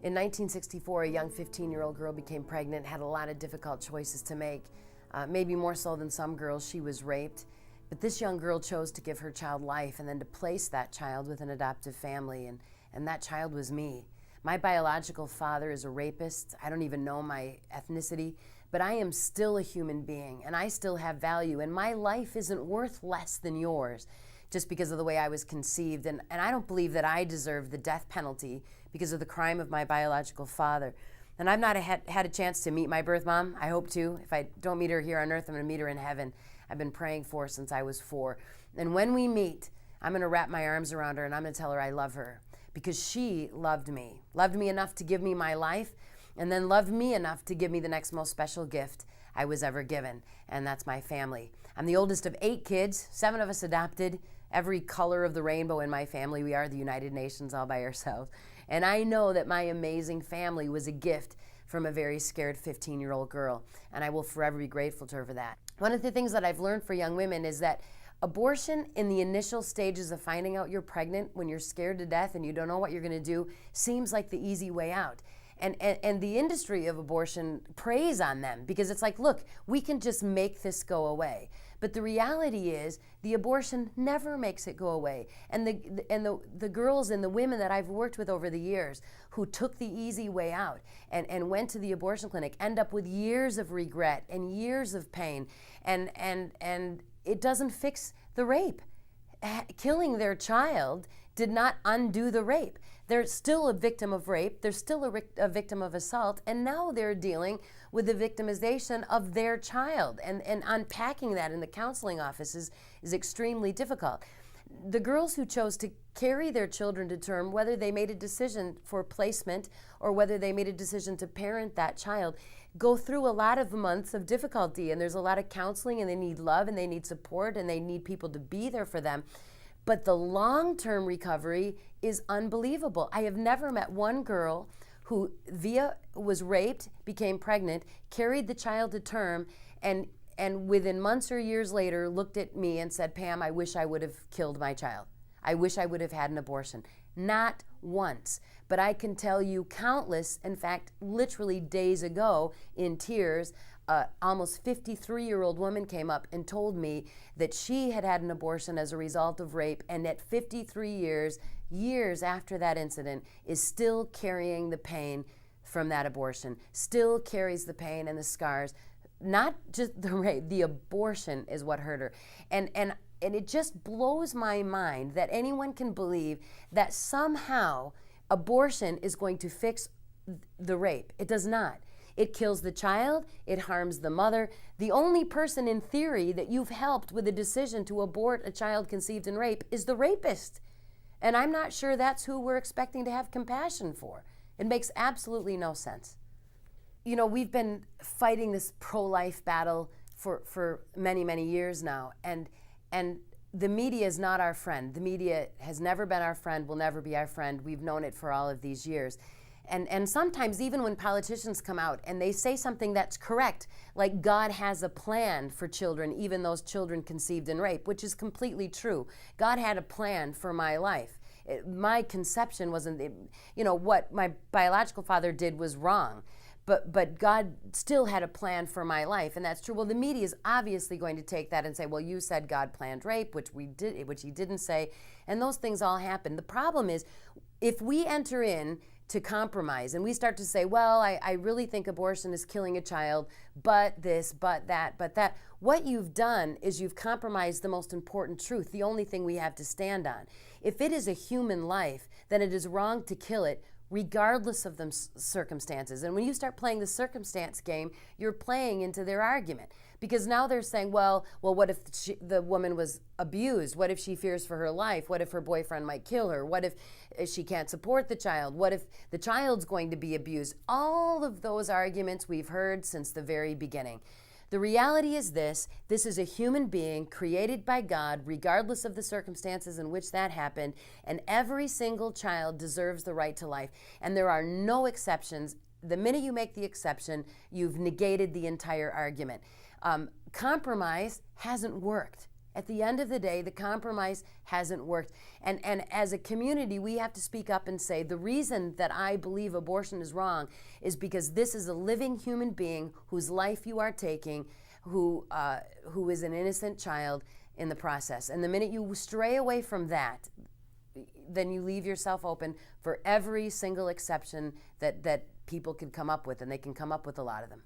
In 1964, a young 15-year-old girl became pregnant, had a lot of difficult choices to make. Maybe more so than some girls, she was raped. But this young girl chose to give her child life and then to place that child with an adoptive family, and that child was me. My biological father is a rapist. I don't even know my ethnicity, but I am still a human being, and I still have value, and my life isn't worth less than yours just because of the way I was conceived. And I don't believe that I deserve the death penalty because of the crime of my biological father. And I've not had a chance to meet my birth mom. I hope to. If I don't meet her here on earth, I'm going to meet her in heaven. I've been praying for her since I was 4. And when we meet, I'm going to wrap my arms around her and I'm going to tell her I love her because she loved me enough to give me my life, and then loved me enough to give me the next most special gift I was ever given, and that's my family. I'm the oldest of 8 kids, 7 of us adopted, every color of the rainbow in my family. We are the United Nations all by ourselves. And I know that my amazing family was a gift from a very scared 15-year-old girl, and I will forever be grateful to her for that. One of the things that I've learned for young women is that abortion in the initial stages of finding out you're pregnant, when you're scared to death and you don't know what you're going to do, seems like the easy way out. And the industry of abortion preys on them because it's like, look, we can just make this go away. But the reality is the abortion never makes it go away. And the girls and the women that I've worked with over the years who took the easy way out and went to the abortion clinic end up with years of regret and years of pain. And it doesn't fix the rape. Killing their child did not undo the rape. They're still a victim of rape, they're still a victim of assault, and now they're dealing with the victimization of their child. And unpacking that in the counseling offices is extremely difficult. The girls who chose to carry their children to term, whether they made a decision for placement or whether they made a decision to parent that child, go through a lot of months of difficulty, and there's a lot of counseling, and they need love, and they need support, and they need people to be there for them. But the long-term recovery is unbelievable. I have never met one girl who was raped, became pregnant, carried the child to term, and within months or years later looked at me and said, Pam, I wish I would have killed my child. I wish I would have had an abortion. Not once. But I can tell you countless, in fact, literally days ago, in tears, almost 53-year-old woman came up and told me that she had had an abortion as a result of rape, and at 53 years after that incident, is still carrying the pain from that abortion, still carries the pain and the scars. Not just the rape, the abortion is what hurt her. And it just blows my mind that anyone can believe that somehow abortion is going to fix the rape. It does not. It kills the child, it harms the mother. The only person in theory that you've helped with a decision to abort a child conceived in rape is the rapist. And I'm not sure that's who we're expecting to have compassion for. It makes absolutely no sense. You know, we've been fighting this pro-life battle for many, many years now, and the media is not our friend. The media has never been our friend, will never be our friend. We've known it for all of these years. And sometimes even when politicians come out and they say something that's correct, like God has a plan for children, even those children conceived in rape, which is completely true. God had a plan for my life. My conception wasn't, what my biological father did was wrong. But God still had a plan for my life, and that's true. Well, the media is obviously going to take that and say, well, you said God planned rape, which he didn't say, and those things all happen. The problem is, if we enter in to compromise and we start to say, well, I really think abortion is killing a child, but this, but that, what you've done is you've compromised the most important truth, the only thing we have to stand on. If it is a human life, then it is wrong to kill it, regardless of the circumstances. And when you start playing the circumstance game, you're playing into their argument. Because now they're saying, well, what if the woman was abused? What if she fears for her life? What if her boyfriend might kill her? What if she can't support the child? What if the child's going to be abused? All of those arguments we've heard since the very beginning. The reality is this is a human being created by God, regardless of the circumstances in which that happened, and every single child deserves the right to life. And there are no exceptions. The minute you make the exception, you've negated the entire argument. Compromise hasn't worked. At the end of the day, the compromise hasn't worked. And as a community, we have to speak up and say, the reason that I believe abortion is wrong is because this is a living human being whose life you are taking, who is an innocent child in the process. And the minute you stray away from that, then you leave yourself open for every single exception that people can come up with, and they can come up with a lot of them.